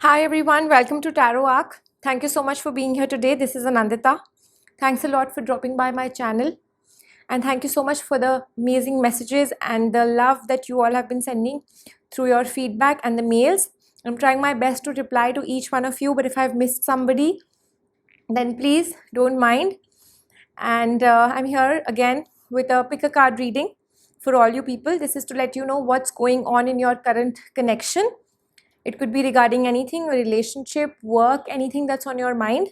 Hi everyone, welcome to Tarot Arc. Thank you so much for being here today. This is Anandita. Thanks a lot for dropping by my channel, and thank you so much for the amazing messages and the love that you all have been sending through your feedback and the mails. I'm trying my best to reply to each one of you, but if I've missed somebody, then please don't mind. And I'm here again with a pick a card reading for all you people. This is to let you know what's going on in your current connection. It could be regarding anything, a relationship, work, anything that's on your mind,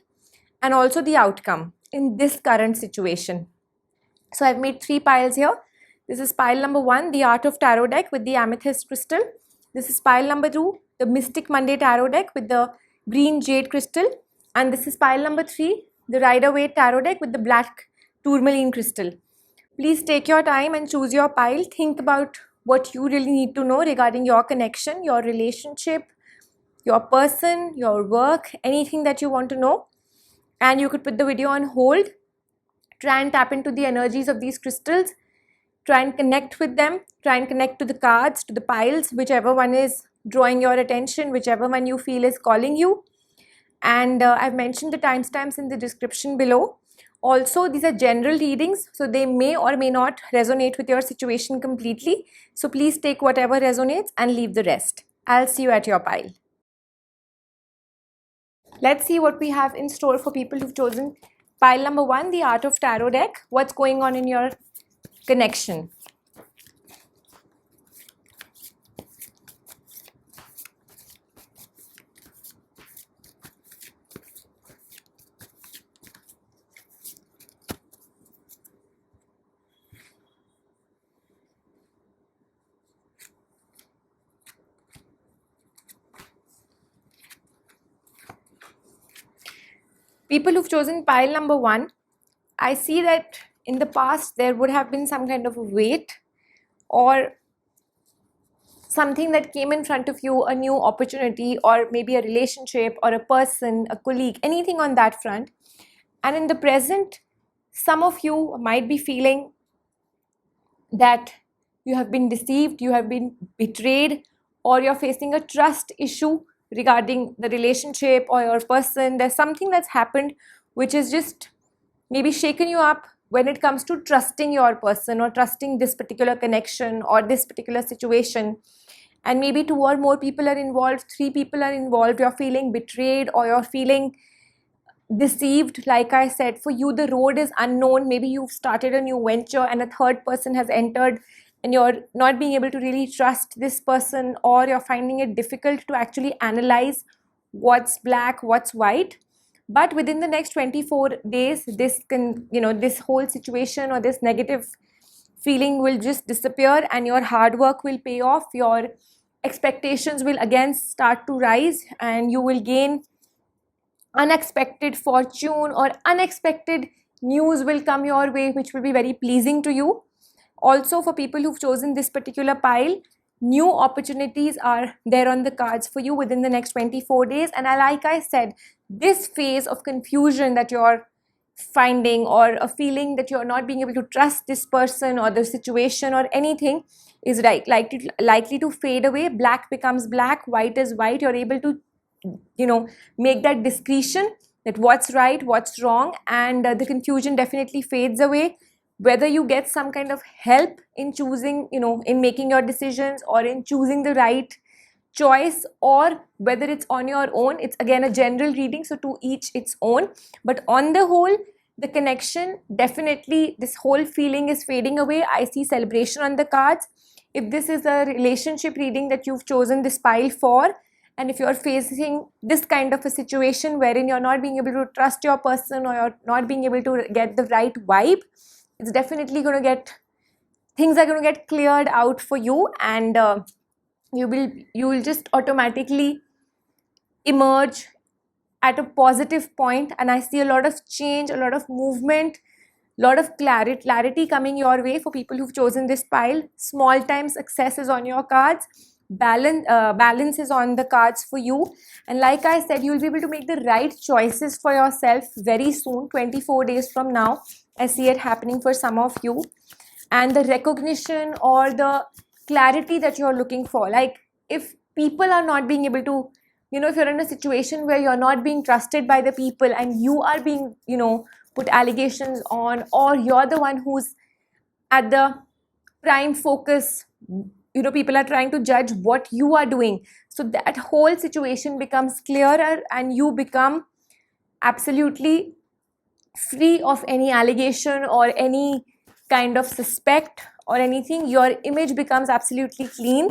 and also the outcome in this current situation. So I've made 3 piles here. This is pile number 1, the Art of Tarot deck with the amethyst crystal. This is pile number 2, the Mystic Monday Tarot deck with the green jade crystal. And this is pile number 3, the Rider Waite Tarot deck with the black tourmaline crystal. Please take your time and choose your pile. Think about what you really need to know regarding your connection, your relationship, your person, your work, anything that you want to know. And you could put the video on hold, try and tap into the energies of these crystals, try and connect with them, try and connect to the cards, to the piles, whichever one is drawing your attention, whichever one you feel is calling you. And I've mentioned the timestamps in the description below. Also, these are general readings, so they may or may not resonate with your situation completely. So please take whatever resonates and leave the rest. I'll see you at your pile. Let's see what we have in store for people who've chosen pile number 1, the Art of Tarot deck. What's going on in your connection? People who've chosen pile number 1, I see that in the past there would have been some kind of a weight or something that came in front of you, a new opportunity or maybe a relationship or a person, a colleague, anything on that front. And in the present, some of you might be feeling that you have been deceived, you have been betrayed, or you're facing a trust issue regarding the relationship or your person. There's something that's happened which is just maybe shaken you up when it comes to trusting your person or trusting this particular connection or this particular situation. And maybe 2 or more people are involved, 3 people are involved, you're feeling betrayed or you're feeling deceived. Like I said, for you the road is unknown. Maybe you've started a new venture and a third person has entered and you're not being able to really trust this person, or you're finding it difficult to actually analyze what's black, what's white. But within the next 24 days, this can, this whole situation or this negative feeling will just disappear and your hard work will pay off. Your expectations will again start to rise and you will gain unexpected fortune, or unexpected news will come your way which will be very pleasing to you. Also, for people who've chosen this particular pile, new opportunities are there on the cards for you within the next 24 days. And like I said, this phase of confusion that you're finding, or a feeling that you're not being able to trust this person or the situation or anything, is likely to fade away. Black becomes black, white is white. You're able to make that discretion that what's right, what's wrong, and the confusion definitely fades away. Whether you get some kind of help in choosing, in making your decisions or in choosing the right choice, or whether it's on your own, it's again a general reading, so to each its own. But on the whole, the connection, definitely this whole feeling is fading away. I see celebration on the cards. If this is a relationship reading that you've chosen this pile for, and if you're facing this kind of a situation wherein you're not being able to trust your person or you're not being able to get the right vibe, it's definitely going to things are going to get cleared out for you, and you will just automatically emerge at a positive point. And I see a lot of change, a lot of movement, a lot of clarity coming your way for people who've chosen this pile. Small time success is on your cards. Balance is on the cards for you. And like I said, you'll be able to make the right choices for yourself very soon, 24 days from now. I see it happening for some of you. And the recognition or the clarity that you're looking for, like if people are not being able to if you're in a situation where you're not being trusted by the people and you are being, put allegations on, or you're the one who's at the prime focus, people are trying to judge what you are doing. So that whole situation becomes clearer and you become absolutely free of any allegation or any kind of suspect or anything. Your image becomes absolutely clean.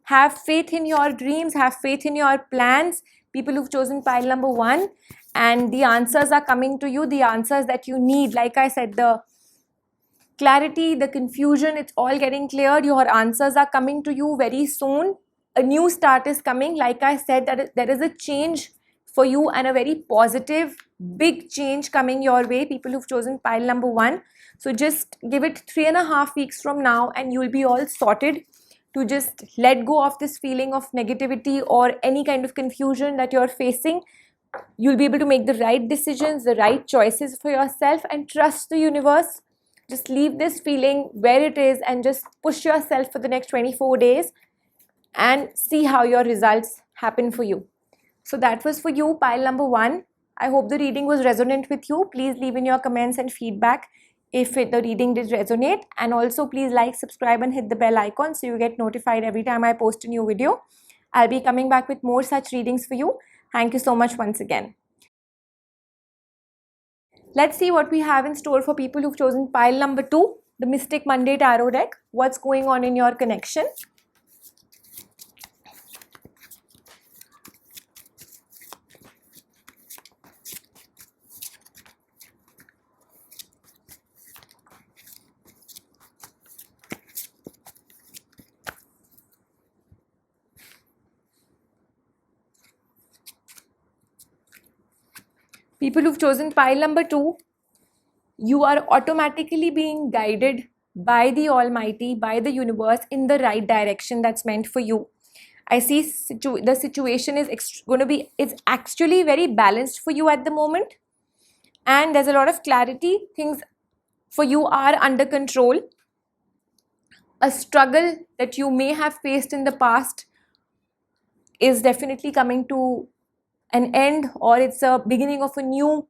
Have faith in your dreams, have faith in your plans, people who've chosen pile number 1, and the answers are coming to you, the answers that you need. Like I said, the clarity, the confusion, it's all getting cleared. Your answers are coming to you very soon. A new start is coming. Like I said, that there is a change for you, and a very positive, big change coming your way, people who've chosen pile number 1. So just give it 3.5 weeks from now and you'll be all sorted to just let go of this feeling of negativity or any kind of confusion that you're facing. You'll be able to make the right decisions, the right choices for yourself, and trust the universe. Just leave this feeling where it is and just push yourself for the next 24 days and see how your results happen for you. So that was for you, pile number 1. I hope the reading was resonant with you. Please leave in your comments and feedback if the reading did resonate. And also please like, subscribe and hit the bell icon so you get notified every time I post a new video. I'll be coming back with more such readings for you. Thank you so much once again. Let's see what we have in store for people who've chosen pile number 2, the Mystic Monday Tarot deck. What's going on in your connection? People who've chosen pile number 2, you are automatically being guided by the Almighty, by the universe, in the right direction that's meant for you. I see the situation is it's actually very balanced for you at the moment, and there's a lot of clarity. Things for you are under control. A struggle that you may have faced in the past is definitely coming to an end, or it's a beginning of a new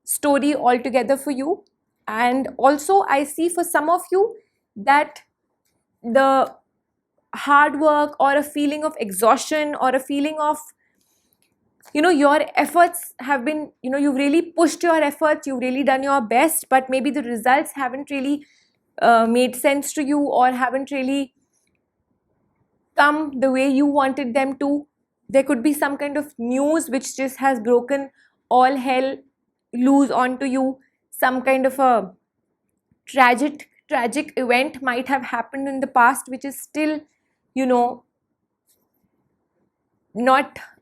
story altogether for you. And also I see for some of you that the hard work or a feeling of exhaustion or a feeling of your efforts have been, you've really pushed your efforts, you've really done your best, but maybe the results haven't really made sense to you or haven't really come the way you wanted them to. There could be some kind of news which just has broken all hell loose onto you. Some kind of a tragic event might have happened in the past which is still not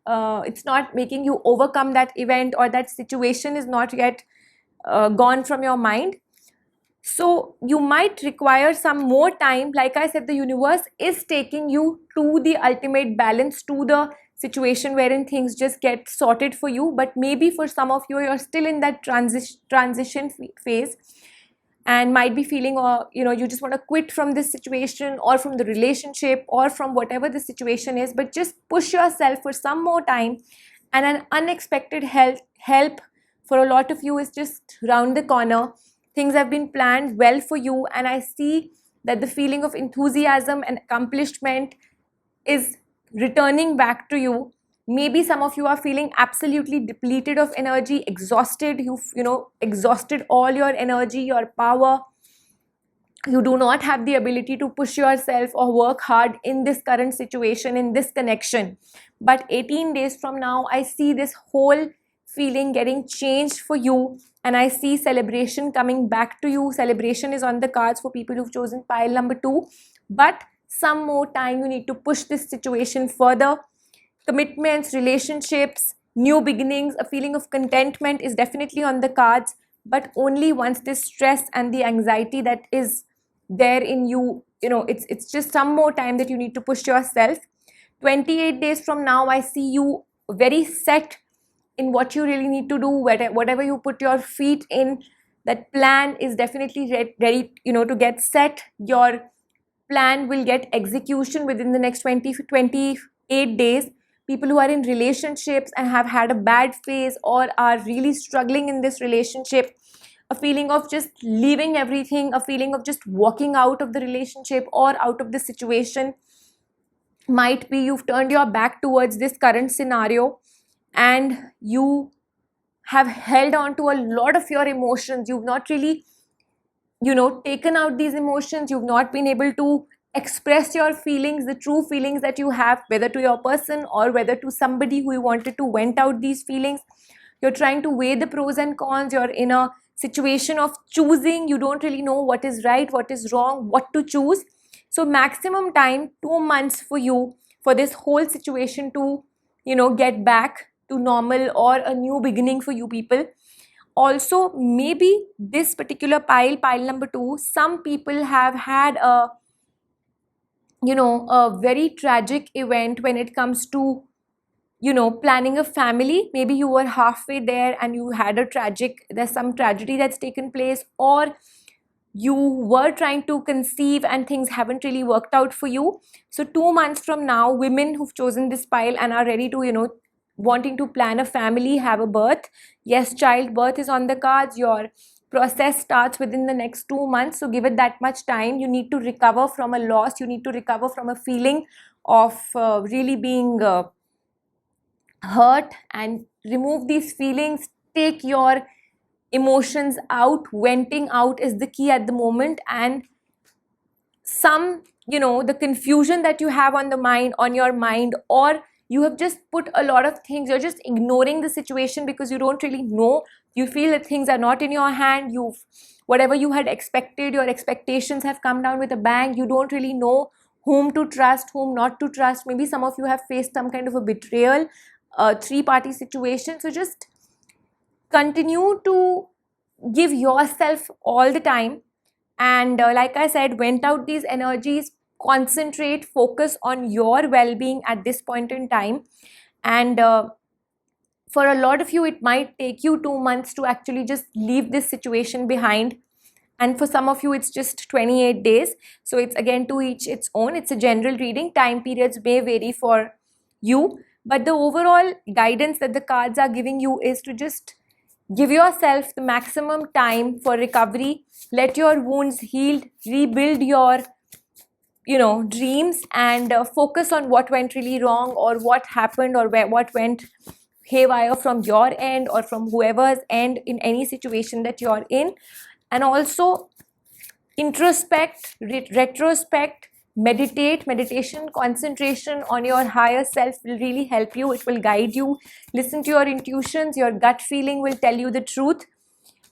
it's not making you overcome that event, or that situation is not yet gone from your mind. So you might require some more time. Like I said, the universe is taking you to the ultimate balance, to the situation wherein things just get sorted for you. But maybe for some of you, you're still in that transition phase and might be feeling, or you just want to quit from this situation or from the relationship or from whatever the situation is. But just push yourself for some more time, and an unexpected help for a lot of you is just round the corner. Things have been planned well for you, and I see that the feeling of enthusiasm and accomplishment is returning back to you. Maybe some of you are feeling absolutely depleted of energy, exhausted. You've exhausted all your energy, your power. You do not have the ability to push yourself or work hard in this current situation, in this connection. But 18 days from now, I see this whole feeling getting changed for you, and I see celebration coming back to you. Celebration is on the cards for people who've chosen pile number 2. But some more time, you need to push this situation further. Commitments, relationships, new beginnings, a feeling of contentment is definitely on the cards, but only once this stress and the anxiety that is there in you, it's just some more time that you need to push yourself. 28 days from now, I see you very set in what you really need to do. Whatever you put your feet in, that plan is definitely ready to get set. Your plan will get execution within the next 28 days. people who are in relationships and have had a bad phase or are really struggling in this relationship, a feeling of just leaving everything, a feeling of just walking out of the relationship or out of the situation. Might be you've turned your back towards this current scenario and you have held on to a lot of your emotions. You've not really, taken out these emotions. You've not been able to express your feelings, the true feelings that you have, whether to your person or whether to somebody who you wanted to vent out these feelings. You're trying to weigh the pros and cons. You're in a situation of choosing. You don't really know what is right, what is wrong, what to choose. So maximum time, 2 months for you, for this whole situation to, get back to normal or a new beginning for you people. Also, maybe this particular pile number 2, some people have had a very tragic event when it comes to, planning a family. Maybe you were halfway there and you had there's some tragedy that's taken place, or you were trying to conceive and things haven't really worked out for you. So 2 months from now, women who've chosen this pile and are ready to, wanting to plan a family, have a birth. Yes, childbirth is on the cards. Your process starts within the next 2 months. So give it that much time. You need to recover from a loss. You need to recover from a feeling of really being hurt, and remove these feelings. Take your emotions out. Venting out is the key at the moment. And the confusion that you have on your mind, or you have just put a lot of things, you're just ignoring the situation because you don't really know. You feel that things are not in your hand. Whatever you had expected, your expectations have come down with a bang. You don't really know whom to trust, whom not to trust. Maybe some of you have faced some kind of a betrayal, three-party situation. So just continue to give yourself all the time. And like I said, vent out these energies, concentrate, focus on your well-being at this point in time. And for a lot of you, it might take you 2 months to actually just leave this situation behind. And for some of you, it's just 28 days. So it's again to each its own. It's a general reading. Time periods may vary for you. But the overall guidance that the cards are giving you is to just give yourself the maximum time for recovery. Let your wounds heal. Rebuild your, dreams, and focus on what went really wrong, or what happened, or what went haywire from your end or from whoever's end in any situation that you're in. And also introspect, retrospect, meditation, concentration on your higher self will really help you. It will guide you. Listen to your intuitions. Your gut feeling will tell you the truth.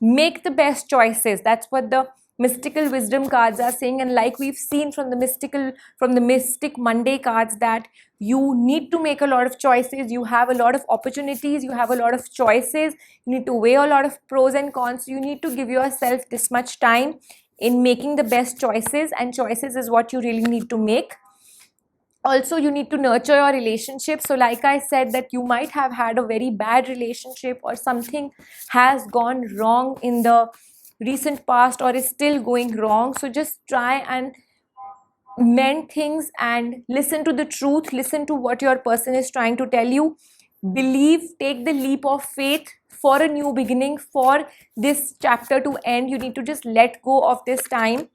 Make the best choices. That's what the mystical wisdom cards are saying. And like we've seen from the Mystic Monday cards, that you need to make a lot of choices. You have a lot of opportunities. You have a lot of choices. You need to weigh a lot of pros and cons. You need to give yourself this much time in making the best choices, and choices is what you really need to make. Also, you need to nurture your relationship. So like I said, that you might have had a very bad relationship, or something has gone wrong in the recent past, or is still going wrong. So just try and mend things and listen to the truth. Listen to what your person is trying to tell you. Believe, take the leap of faith for a new beginning, for this chapter to end. You need to just let go of this time,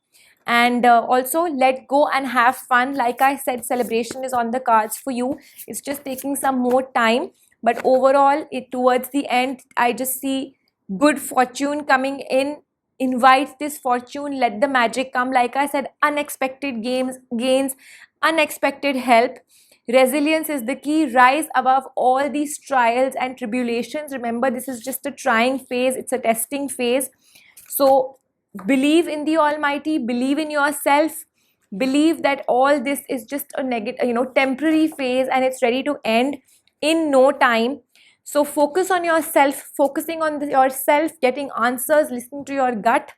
and also let go and have fun. Like I said, celebration is on the cards for you. It's just taking some more time, but overall, towards the end, I just see good fortune coming in. Invite this fortune, let the magic come. Like I said, unexpected gains, unexpected help. Resilience is the key. Rise above all these trials and tribulations. Remember, this is just a trying phase. It's a testing phase. So believe in the Almighty. Believe in yourself. Believe that all this is just a temporary phase, and it's ready to end in no time. So focus on yourself. Focusing on yourself, getting answers, listening to your gut.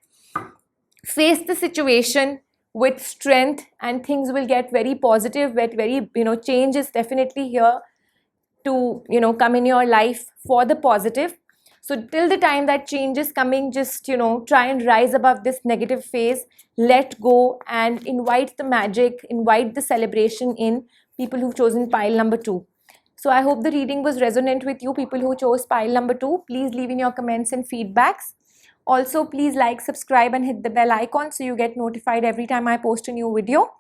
Face the situation with strength, and things will get very positive. Change is definitely here to come in your life for the positive. So till the time that change is coming, just try and rise above this negative phase. Let go and invite the magic, invite the celebration in people who've chosen pile number 2. So I hope the reading was resonant with you, people who chose pile number 2. Please leave in your comments and feedbacks. Also, please like, subscribe and hit the bell icon so you get notified every time I post a new video.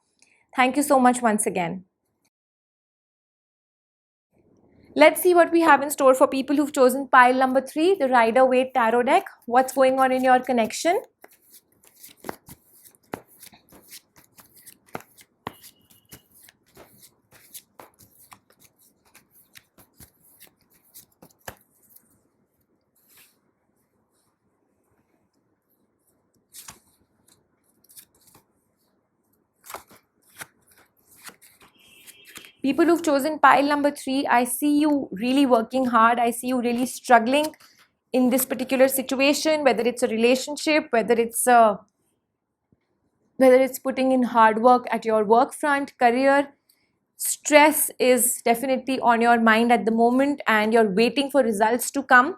Thank you so much once again. Let's see what we have in store for people who've chosen pile number 3, the Rider-Waite Tarot deck. What's going on in your connection? People who've chosen pile number 3, I see you really working hard. I see you really struggling in this particular situation, whether it's a relationship, whether it's putting in hard work at your work front, career. Stress is definitely on your mind at the moment and you're waiting for results to come.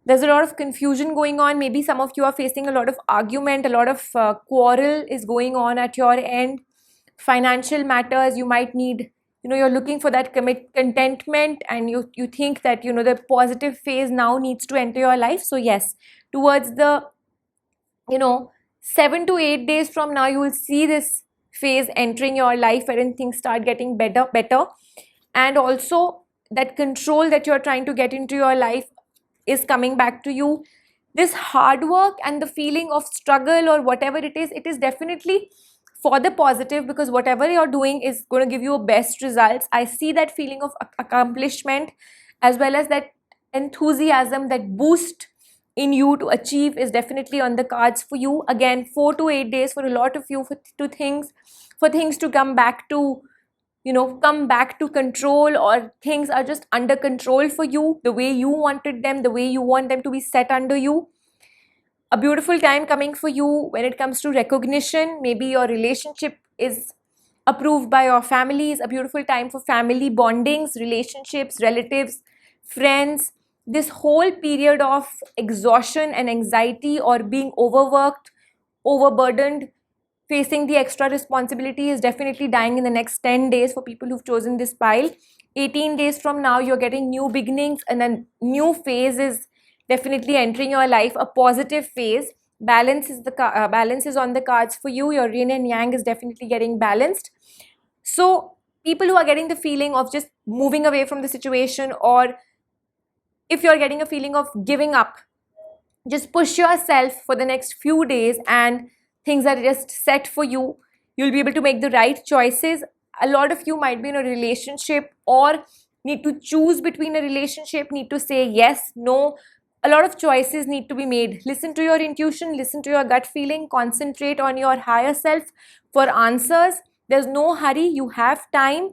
There's a lot of confusion going on. Maybe some of you are facing a lot of argument, a lot of quarrel is going on at your end. Financial matters, you might need, you're looking for that contentment, and you think that, the positive phase now needs to enter your life. So yes, towards the, 7 to 8 days from now, you will see this phase entering your life wherein things start getting better. And also that control that you're trying to get into your life is coming back to you. This hard work and the feeling of struggle or whatever it is definitely for the positive, because whatever you're doing is going to give you best results. I see that feeling of accomplishment as well as that enthusiasm, that boost in you to achieve is definitely on the cards for you. Again, 4 to 8 days for a lot of you for things to come back to, come back to control, or things are just under control for you, the way you wanted them, the way you want them to be set under you. A beautiful time coming for you when it comes to recognition. Maybe your relationship is approved by your families. A beautiful time for family bondings, relationships, relatives, friends. This whole period of exhaustion and anxiety or being overworked, overburdened, facing the extra responsibility is definitely dying in the next 10 days for people who've chosen this pile. 18 days from now, you're getting new beginnings and a new phase is definitely entering your life, a positive phase. Balance is on the cards for you. Your yin and yang is definitely getting balanced. So people who are getting the feeling of just moving away from the situation, or if you're getting a feeling of giving up, just push yourself for the next few days and things are just set for you. You'll be able to make the right choices. A lot of you might be in a relationship or need to choose between a relationship, need to say yes, no. A lot of choices need to be made. Listen to your intuition, listen to your gut feeling, concentrate on your higher self for answers. There's no hurry, you have time,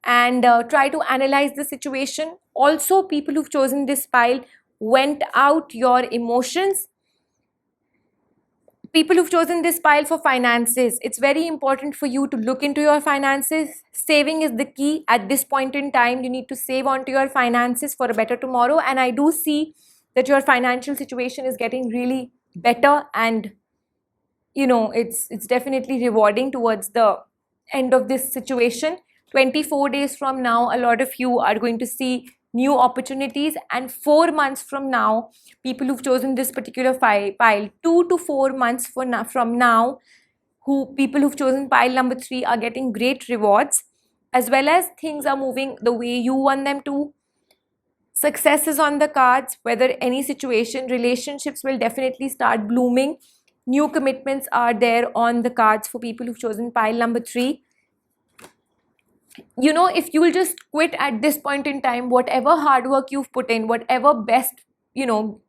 and try to analyze the situation. Also, people who've chosen this pile, vent out your emotions. People who've chosen this pile for finances, it's very important for you to look into your finances. Saving is the key at this point in time. You need to save onto your finances for a better tomorrow, and I do see that your financial situation is getting really better, and it's definitely rewarding towards the end of this situation. 24 days from now, a lot of you are going to see new opportunities, and 4 months from now, people who've chosen this particular pile, 2 to 4 months from now, people who've chosen pile number 3 are getting great rewards, as well as things are moving the way you want them to. Success is on the cards, whether any situation. Relationships will definitely start blooming. New commitments are there on the cards for people who've chosen pile number 3. If you will just quit at this point in time, whatever hard work you've put in, whatever best,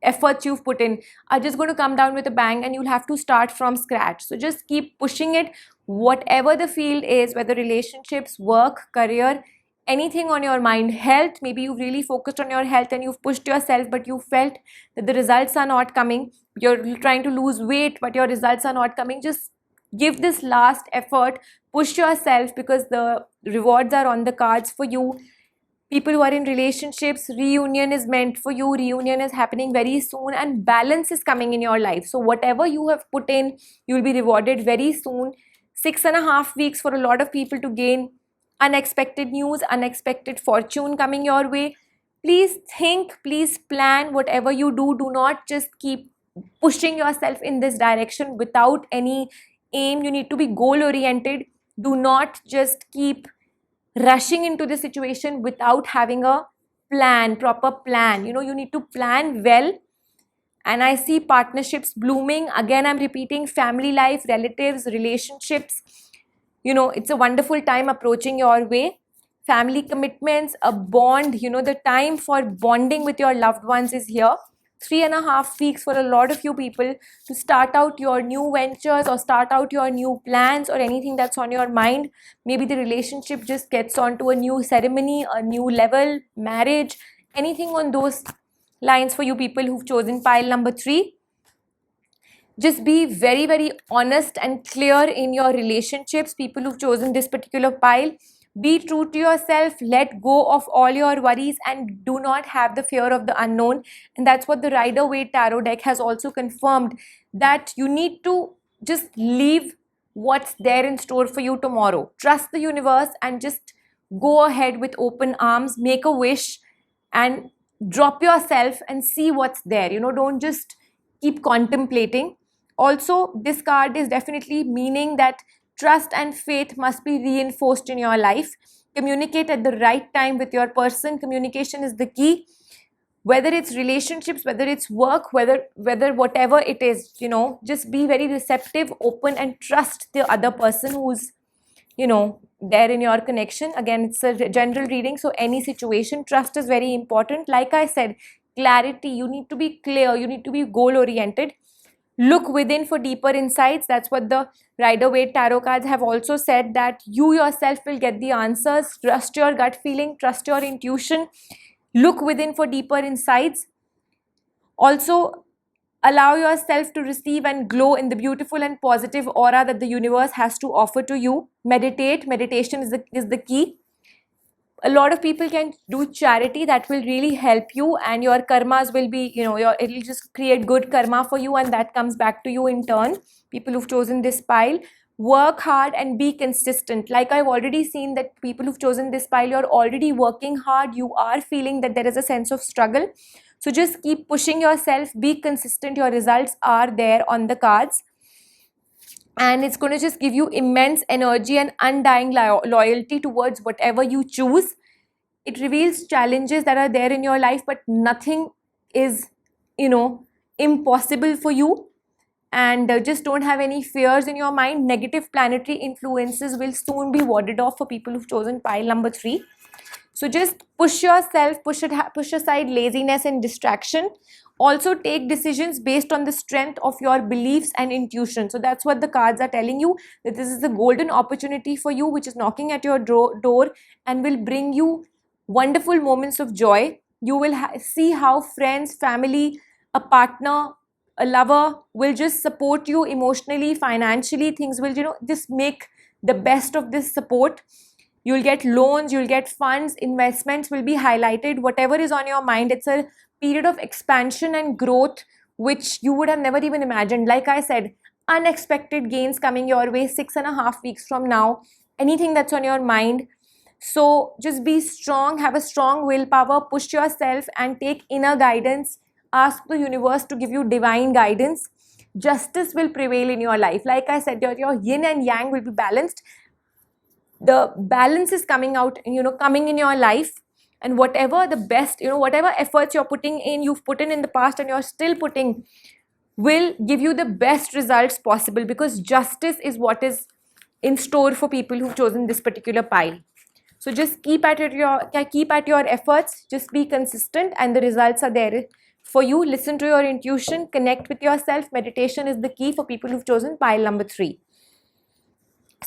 efforts you've put in are just going to come down with a bang, and you'll have to start from scratch. So just keep pushing it, whatever the field is, whether relationships, work, career, anything on your mind. Health, maybe you've really focused on your health and you've pushed yourself, but you felt that the results are not coming. You're trying to lose weight, but your results are not coming. Just give this last effort, push yourself, because the rewards are on the cards for you. People who are in relationships, reunion is meant for you. Reunion is happening very soon, and balance is coming in your life. So whatever you have put in, you will be rewarded very soon. 6.5 weeks for a lot of people to gain unexpected news, unexpected fortune coming your way. Please think, please plan whatever you do. Do not just keep pushing yourself in this direction without any aim. You need to be goal oriented. Do not just keep rushing into the situation without having a plan, proper plan. You need to plan well. And I see partnerships blooming. Again, I'm repeating, family life, relatives, relationships. It's a wonderful time approaching your way. Family commitments, a bond, the time for bonding with your loved ones is here. 3.5 weeks for a lot of you people to start out your new ventures or start out your new plans or anything that's on your mind. Maybe the relationship just gets onto a new ceremony, a new level, marriage, anything on those lines for you people who've chosen pile number 3. Just be very, very honest and clear in your relationships. People who've chosen this particular pile, be true to yourself, let go of all your worries, and do not have the fear of the unknown. And that's what the Rider-Waite Tarot deck has also confirmed, that you need to just leave what's there in store for you tomorrow. Trust the universe and just go ahead with open arms, make a wish and drop yourself and see what's there. Don't just keep contemplating. Also, this card is definitely meaning that trust and faith must be reinforced in your life. Communicate at the right time with your person. Communication is the key. Whether it's relationships, whether it's work, whether whatever it is, just be very receptive, open, and trust the other person who's, there in your connection. Again, it's a general reading, so any situation, trust is very important. Like I said, clarity. You need to be clear. You need to be goal oriented. Look within for deeper insights. That's what the Rider-Waite Tarot cards have also said, that you yourself will get the answers. Trust your gut feeling, trust your intuition. Look within for deeper insights. Also, allow yourself to receive and glow in the beautiful and positive aura that the universe has to offer to you. Meditate. Meditation is the key. A lot of people can do charity. That will really help you, and your karmas will be, it'll just create good karma for you, and that comes back to you in turn. People who've chosen this pile, work hard and be consistent. Like I've already seen that people who've chosen this pile, you're already working hard. You are feeling that there is a sense of struggle. So just keep pushing yourself, be consistent. Your results are there on the cards. And it's going to just give you immense energy and undying loyalty towards whatever you choose. It reveals challenges that are there in your life, but nothing is, impossible for you. And just don't have any fears in your mind. Negative planetary influences will soon be warded off for people who've chosen pile number 3. So just push yourself, push aside laziness and distraction. Also take decisions based on the strength of your beliefs and intuition. So that's what the cards are telling you, that this is a golden opportunity for you which is knocking at your door and will bring you wonderful moments of joy. You will see how friends, family, a partner, a lover will just support you emotionally, financially. Things will, just make the best of this support. You'll get loans, you'll get funds, investments will be highlighted. Whatever is on your mind, it's a period of expansion and growth which you would have never even imagined. Like I said, unexpected gains coming your way 6.5 weeks from now. Anything that's on your mind. So just be strong, have a strong willpower, push yourself and take inner guidance. Ask the universe to give you divine guidance. Justice will prevail in your life. Like I said, your yin and yang will be balanced. The balance is coming out, coming in your life. And whatever the best, whatever efforts you're putting in, you've put in the past and you're still putting, will give you the best results possible, because justice is what is in store for people who've chosen this particular pile. So just keep at your efforts, just be consistent, and the results are there for you. Listen to your intuition, connect with yourself. Meditation is the key for people who've chosen pile number 3.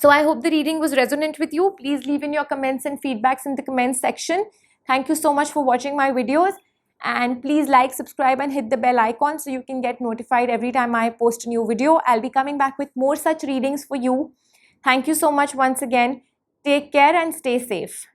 So I hope the reading was resonant with you. Please leave in your comments and feedbacks in the comments section. Thank you so much for watching my videos, and please like, subscribe and hit the bell icon so you can get notified every time I post a new video. I'll be coming back with more such readings for you. Thank you so much once again. Take care and stay safe.